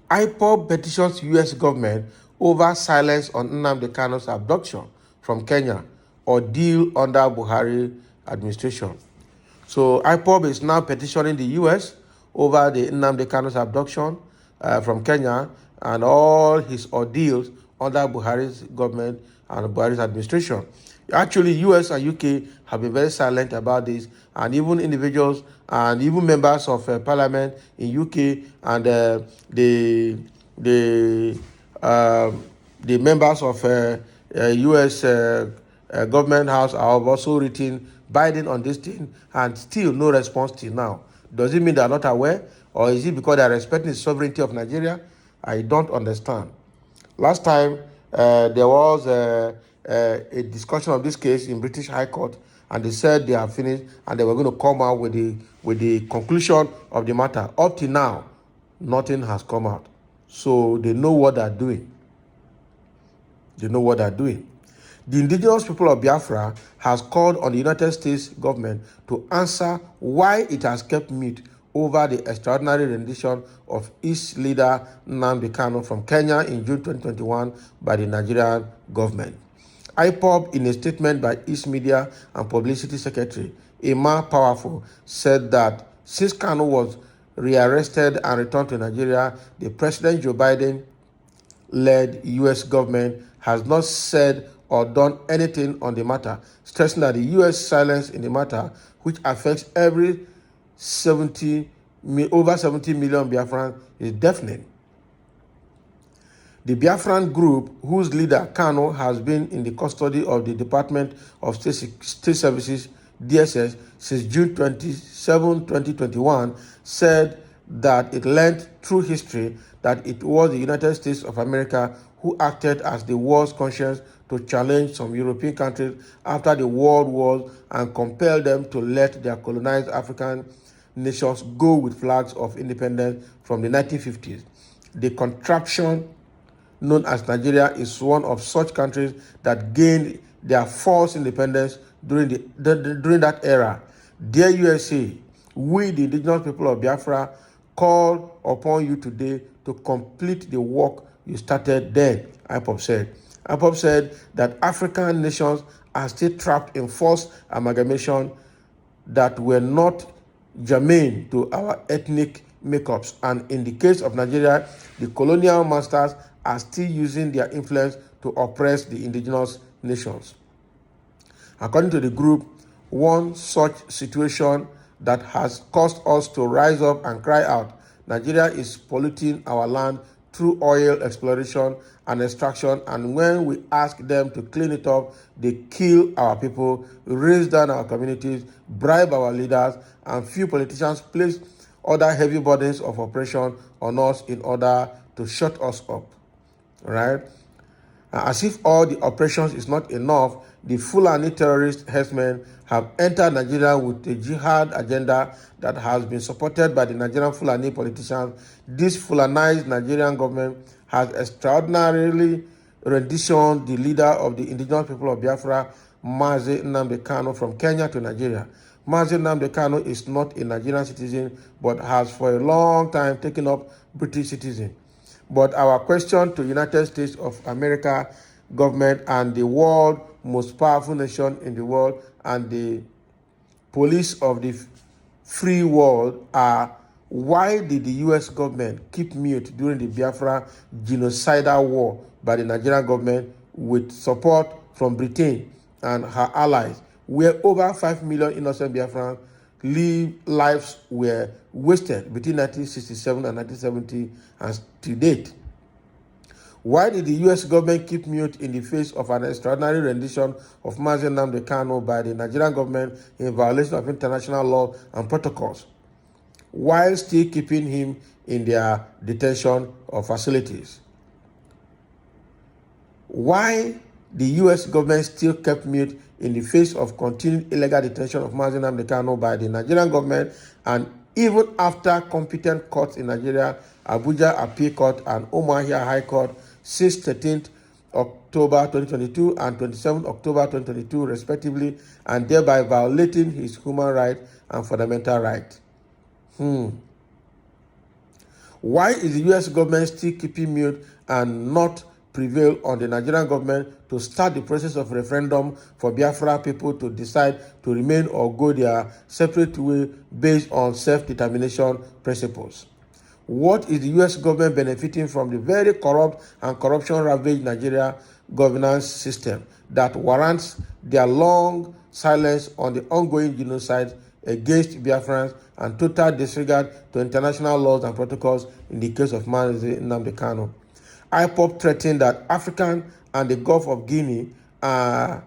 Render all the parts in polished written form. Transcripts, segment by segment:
IPOB petitions U.S. government over silence on Nnamdi Kanu's abduction from Kenya, or deal under Buhari administration. So IPOB is now petitioning the U.S. over the Nnamdi Kanu's abduction from Kenya and all his ordeals under Buhari's government and Buhari's administration. Actually, US and UK have been very silent about this, and even individuals and even members of parliament in UK and the members of US government house have also written Biden on this thing, and still no response till now. Does it mean they are not aware, or is it because they are respecting the sovereignty of Nigeria? I don't understand. Last time there was a discussion of this case in British High Court, and they said they have finished and they were going to come out with the conclusion of the matter. Up to now, nothing has come out. So they know what they're doing. They know what they're doing. The indigenous people of Biafra has called on the United States government to answer why it has kept mute over the extraordinary rendition of its leader Nnamdi Kanu from Kenya in June 2021 by the Nigerian government. IPOB, in a statement by its media and publicity secretary, Emma Powerful, said that since Kanu was rearrested and returned to Nigeria, the President Joe Biden-led U.S. government has not said or done anything on the matter, stressing that the U.S. silence in the matter, which affects over 70 million Biafrans, is deafening. The Biafran group, whose leader, Kanu, has been in the custody of the Department of State Services, DSS, since June 27, 2021, said that it learned through history that it was the United States of America who acted as the world's conscience to challenge some European countries after the World Wars and compel them to let their colonized African nations go with flags of independence from the 1950s. The contraption known as Nigeria is one of such countries that gained their false independence during that era. Dear USA, we, the indigenous people of Biafra, call upon you today to complete the work you started then, IPOB said. IPOB said that African nations are still trapped in false amalgamation that were not germane to our ethnic makeups, and in the case of Nigeria, the colonial masters are still using their influence to oppress the indigenous nations. According to the group, one such situation that has caused us to rise up and cry out, Nigeria is polluting our land through oil exploration and extraction, and when we ask them to clean it up, they kill our people, raise down our communities, bribe our leaders, and few politicians place other heavy burdens of oppression on us in order to shut us up. Right? As if all the oppressions is not enough, the Fulani terrorist herdsmen have entered Nigeria with a jihad agenda that has been supported by the Nigerian Fulani politicians. This Fulanized Nigerian government has extraordinarily renditioned the leader of the indigenous people of Biafra, Mazi Nnamdi Kanu, from Kenya to Nigeria. Mazi Nnamdi Kanu is not a Nigerian citizen, but has for a long time taken up British citizen. But our question to United States of America government and the world most powerful nation in the world and the police of the free world are: why did the U.S. government keep mute during the Biafra genocidal war by the Nigerian government with support from Britain and her allies, where over 5 million innocent Biafrans lives were wasted between 1967 and 1970 and to date? Why did the U.S. government keep mute in the face of an extraordinary rendition of Mazi Nnamdi Kanu by the Nigerian government in violation of international law and protocols, while still keeping him in their detention or facilities? Why the U.S. government still kept mute in the face of continued illegal detention of Mazi Nnamdi Kanu by the Nigerian government, and even after competent courts in Nigeria, Abuja Appeal Court and Umuahia High Court, since 13th October 2022 and 27 October 2022, respectively, and thereby violating his human rights and fundamental rights. Why is the U.S. government still keeping mute and not prevail on the Nigerian government to start the process of referendum for Biafra people to decide to remain or go their separate way based on self-determination principles? What is the U.S. government benefiting from the very corrupt and corruption-ravaged Nigeria governance system that warrants their long silence on the ongoing genocide against Biafrans and total disregard to international laws and protocols in the case of Nnamdi Kanu? IPOB threatened that African and the Gulf of Guinea, and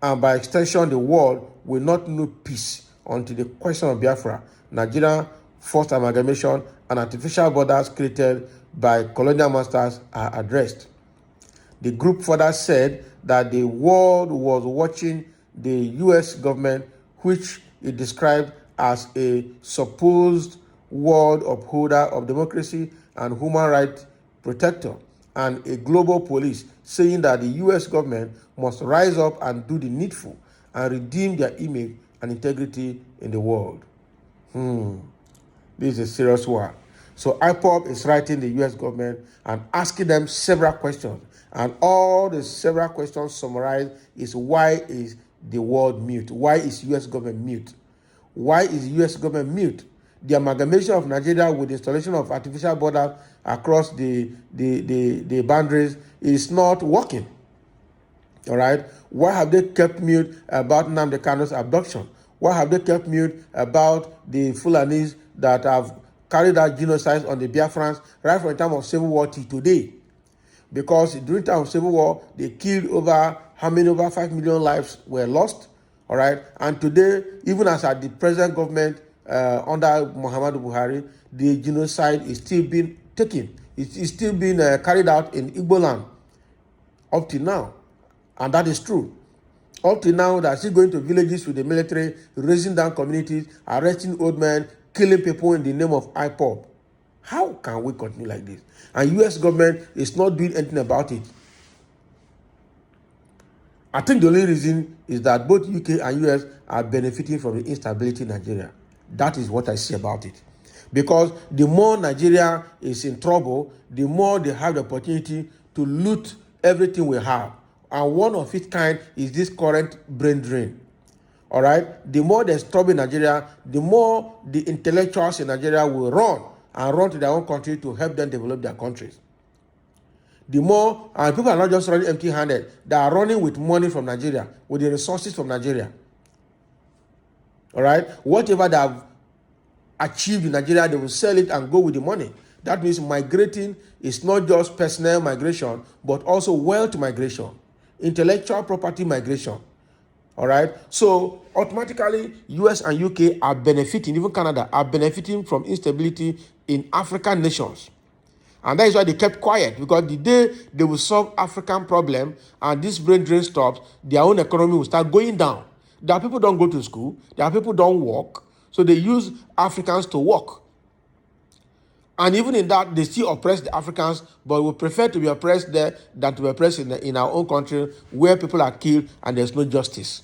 by extension the world, will not know peace until the question of Biafra, Nigeria forced amalgamation, and artificial borders created by colonial masters are addressed. The group further said that the world was watching the U.S. government, which it described as a supposed world upholder of democracy and human rights protector, and a global police, saying that the U.S. government must rise up and do the needful and redeem their image and integrity in the world. This is a serious one. So IPOB is writing the U.S. government and asking them several questions. And all the several questions summarized is, why is the world mute? Why is U.S. government mute? Why is the U.S. government mute? The amalgamation of Nigeria with the installation of artificial borders across the boundaries is not working. All right? Why have they kept mute about Nnamdi Kanu's abduction? Why have they kept mute about the Fulanis that have carried out genocides on the Biafrans right from the time of Civil War till today? Because during the time of Civil War, they killed over 5 million lives were lost. All right? And today, even as at the present government under Muhammadu Buhari, the genocide is still being taken. It's still being carried out in Igbo land up to now. And that is true. Up to now, they're still going to villages with the military, raising down communities, arresting old men, killing people in the name of IPOB. How can we continue like this? And U.S. government is not doing anything about it. I think the only reason is that both UK and US are benefiting from the instability in Nigeria. That is what I see about it. Because the more Nigeria is in trouble, the more they have the opportunity to loot everything we have. And one of its kind is this current brain drain. All right? The more there's trouble in Nigeria, the more the intellectuals in Nigeria will run to their own country to help them develop their countries. The more, and people are not just running empty-handed, they are running with money from Nigeria, with the resources from Nigeria. All right? Whatever they have achieved in Nigeria, they will sell it and go with the money. That means migrating is not just personnel migration, but also wealth migration, intellectual property migration. All right? So automatically, US and UK are benefiting, even Canada, are benefiting from instability in African nations. And that is why they kept quiet, because the day they will solve African problem and this brain drain stops, their own economy will start going down. There are people who don't go to school. There are people who don't work. So they use Africans to work. And even in that, they still oppress the Africans, but we prefer to be oppressed there than to be oppressed in our own country where people are killed and there's no justice.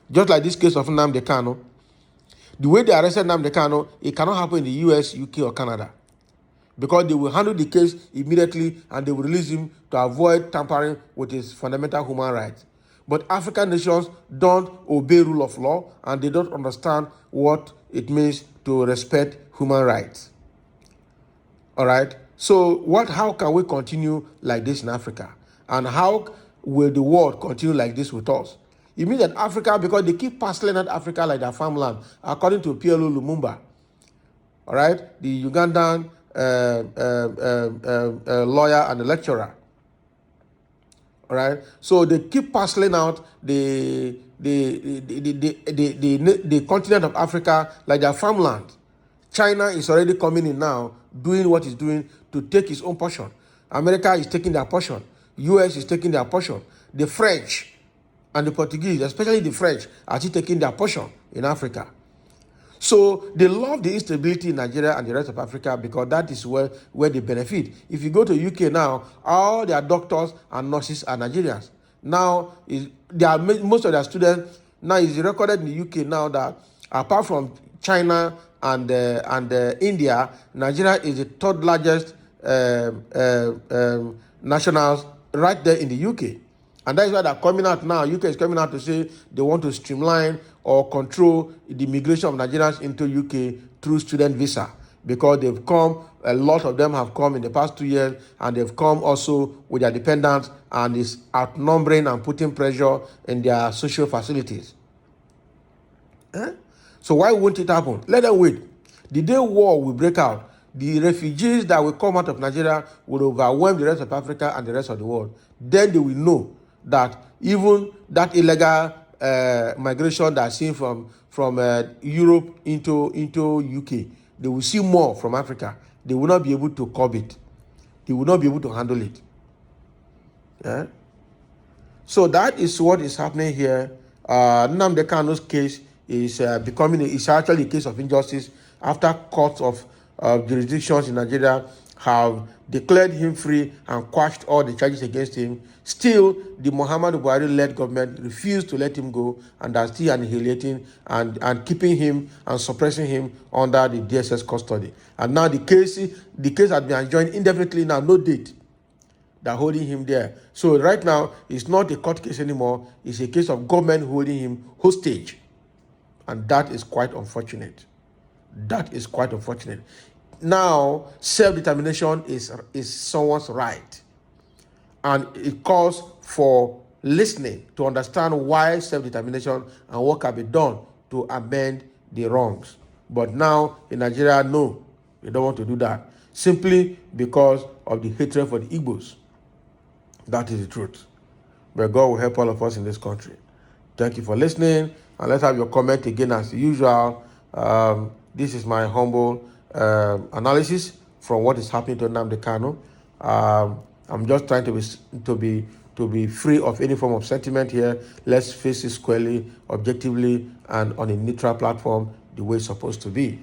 Just like this case of Nnamdi Kanu. The way they arrested Nnamdi Kanu, it cannot happen in the US, UK, or Canada. Because they will handle the case immediately and they will release him to avoid tampering with his fundamental human rights. But African nations don't obey rule of law and they don't understand what it means to respect human rights. All right? So how can we continue like this in Africa? And how will the world continue like this with us? It means that Africa, because they keep parceling out Africa like their farmland, according to PLO Lumumba, all right, the Ugandan lawyer and a lecturer. All right, so they keep parceling out the continent of Africa like their farmland. China is already coming in now, doing what it's doing to take its own portion. America is taking their portion. US is taking their portion. The French and the Portuguese, especially the French, are still taking their portion in Africa. So they love the instability in Nigeria and the rest of Africa because that is where they benefit. If you go to UK now, all their doctors and nurses are Nigerians. Now, most of their students, now is recorded in the UK now that apart from China and India, Nigeria is the third largest nationals right there in the UK. And that is why they're coming out now. UK is coming out to say they want to streamline or control the migration of Nigerians into UK through student visa, because they've come, a lot of them have come in the past 2 years, and they've come also with their dependents, and is outnumbering and putting pressure in their social facilities. So why won't it happen? Let them wait. The day war will break out, the refugees that will come out of Nigeria will overwhelm the rest of Africa and the rest of the world. Then they will know that even that illegal migration that's seen from Europe into UK, they will see more from Africa. They will not be able to curb it. They will not be able to handle it. Yeah? So that is what is happening here. Nnamdi Kanu's case is is actually a case of injustice after courts of jurisdictions in Nigeria have declared him free and quashed all the charges against him. Still, the Muhammadu Buhari-led government refused to let him go, and are still annihilating and keeping him and suppressing him under the DSS custody. And now the case has been adjourned indefinitely now, no date. They're holding him there. So right now, it's not a court case anymore. It's a case of government holding him hostage. And that is quite unfortunate. That is quite unfortunate. Now, self-determination is someone's right. And it calls for listening to understand why self-determination and what can be done to amend the wrongs. But now, in Nigeria, no, they don't want to do that. Simply because of the hatred for the Igbos. That is the truth. But God will help all of us in this country. Thank you for listening. And let's have your comment again as usual. This is my humble analysis from what is happening to Nnamdi Kanu. I'm just trying to be free of any form of sentiment here. Let's face it squarely, objectively, and on a neutral platform the way it's supposed to be.